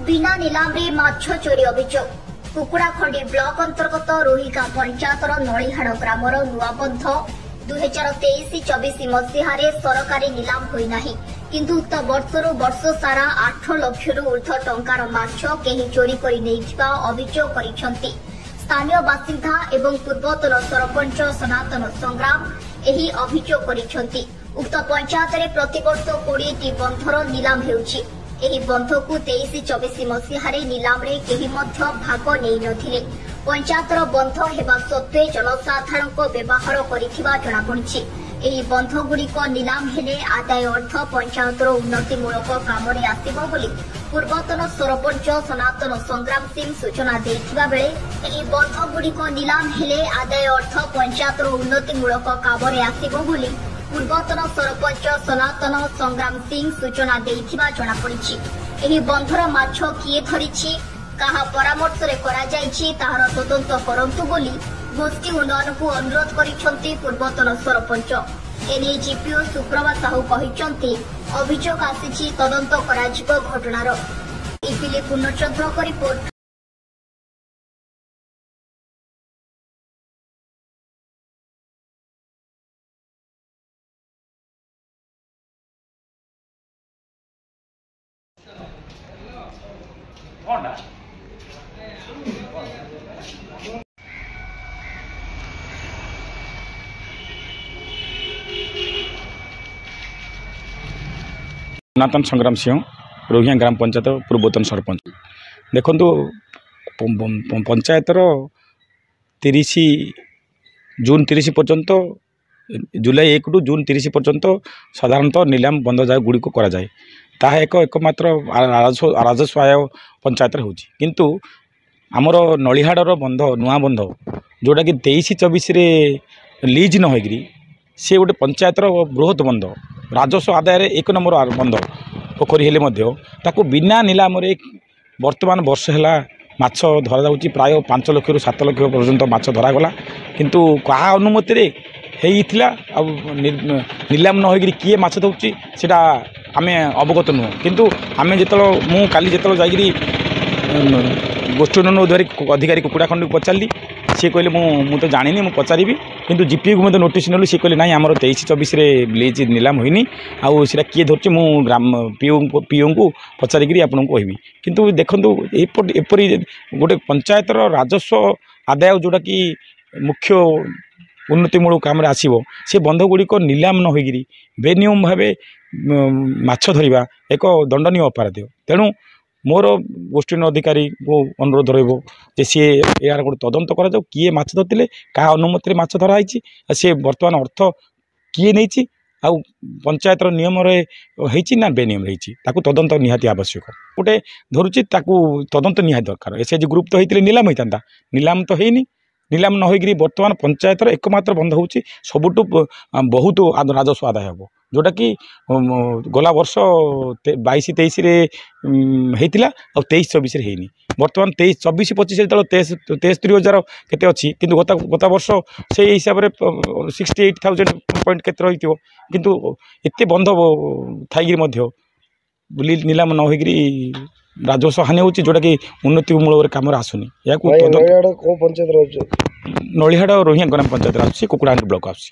बिना निलाम रे माछ चोरी अभियोग कुकुड़ाखंडी ब्लॉक अंतर्गत रोहिका पंचायतर नळीहाड़ ग्रामर नुआबंध 2023-24 मसीह सरकारी निलाम होना किंतु उक्त वर्षर वर्ष सारा 8 लाख ऊर्ध्व टंकार माछ केही चोरी करि नेइथिबा अभियोग करिसेंती स्थानीय बासिंदा एवं पूर्वतन सरपंच सनातन संग्राम एही अभियोग करिसेंती। उक्त पंचायत रे प्रतिवर्ष 20टी बंधर निलाम हेउछि। एही बंध को 23-24 मसीह निलाम रे केही मध्य भाग नै नथिले। पंचायतर बंध हेबा सत्वे जनसाधारण को व्यवहार करिथिबा जणा पड़िछि। एही बंध गुड़िक निलाम हेले आदाय अर्थ पंचायतर उन्नतिमूलक काम रे आसिबो बोली पूर्वतन सरपंच सनातन संग्राम सिंह सूचना देथिबा बेले एही बंध गुड़िक निलाम हेले आदाय अर्थ पंचायतर उन्नतिमूलक काम रे आसिबो बोली पूर्वतन सरपंच सनातन संग्राम सिंह सूचना देथिबा जणा पड़िछि। एही बंधर माछ किए धरिछि काहा परामर्श रे करा जाइछि ताहार तदंत करंतु बोली गोष्ठी उन्नयन को अनुरोध करिसेंती पूर्वतन सरपंच। एने जीपीओ सुप्रभा साहू कहिसेंती अभियोग आसिछि तदंत कराजिबो घटनार। इपिले पूर्णचंद्र को रिपोर्ट। सनातन संग्राम सिंह रोहिया ग्राम पंचायत पूर्वतन सरपंच। देखु पंचायतर 30 जून 30 पर्यंत जुलाई 1 टू जून 30 पर्यंत साधारणतः निलाम बंध जाए गुड़ी को कराए ताहा एकमात्र राजस्व आय पंचायत होची किंतु आमर नळीहाड़र बंध नुआ बंध जोटा कि 23-24 लीज न होगी सी गोटे पंचायतर बृहत बंध राजस्व आदाय 1 नंबर बंध पोखरी हेले मध्य ताकू बिना निलाम रे वर्तमान वर्ष है माछ धरा जाउची प्राय 5 लाख रु 7 लाख पर्यंत माछ धरागला किंतु कहा अनुमति रे हेइथिला निलाम न होगी किए माछ दउची सेटा आमे अवगत नुह किंतु आमे जेतलो मु काली जेतलो जागिरी गोष्ठी उन्नयन अधिकारी कुकुड़ाखंडी को पचारि सी कहले मु तो जानी मु पचारि किंतु जीपी को नोटिस नेलु सी कहले नाई आमर 23-24 लीज निलाम होइनी आउ सेटा किए धरछि मु ग्राम पीओ को पचारिकी आपन को कहबी किंतु देखंतु एपरी गोटे पंचायतर राजस्व आदाय जोटा कि मुख्य उन्नतिमूलक काम आसो से बंध गुड़िक निलाम न होगी बेनियम भाव माछ धरिबा एक दंडनीय अपराध। तेणु मोर गोष्ठी अधिकारी को अनुरोध रही सी यार गोटे तदंत करा किए माछ धरते क्या अनुमति माछ धराई सी बर्तमान अर्थ किए नहीं आउ पंचायतर नियम रही ना बेनियम रही तदंत निहाती आवश्यक गोटे धरुची तदंत निहाती दरकार। एसएचजी ग्रुप तो होते निलाम होता निलाम तो है निलाम न होगी बर्तमान पंचायतर एकमात्र बंध हो सबुठ बहुत राजस्व आदाय हम जोटा कि गला वर्ष 22-23 होता और 23-24 होनी बर्तमान 23-24-25 जो 73,000 केते अच्छी किंतु गत वर्ष से हिसाब से 68,000 पॉइंट केते रही किंतु एत बंध थी निलाम न होगी राजस्व हानि होची जोटा कि उन्नतिमूलक काम आसुनी या नळीहाड़ रोहिया ग्राम पंचायत आसुची कुकुड़ाखंडी ब्लॉक आसुची।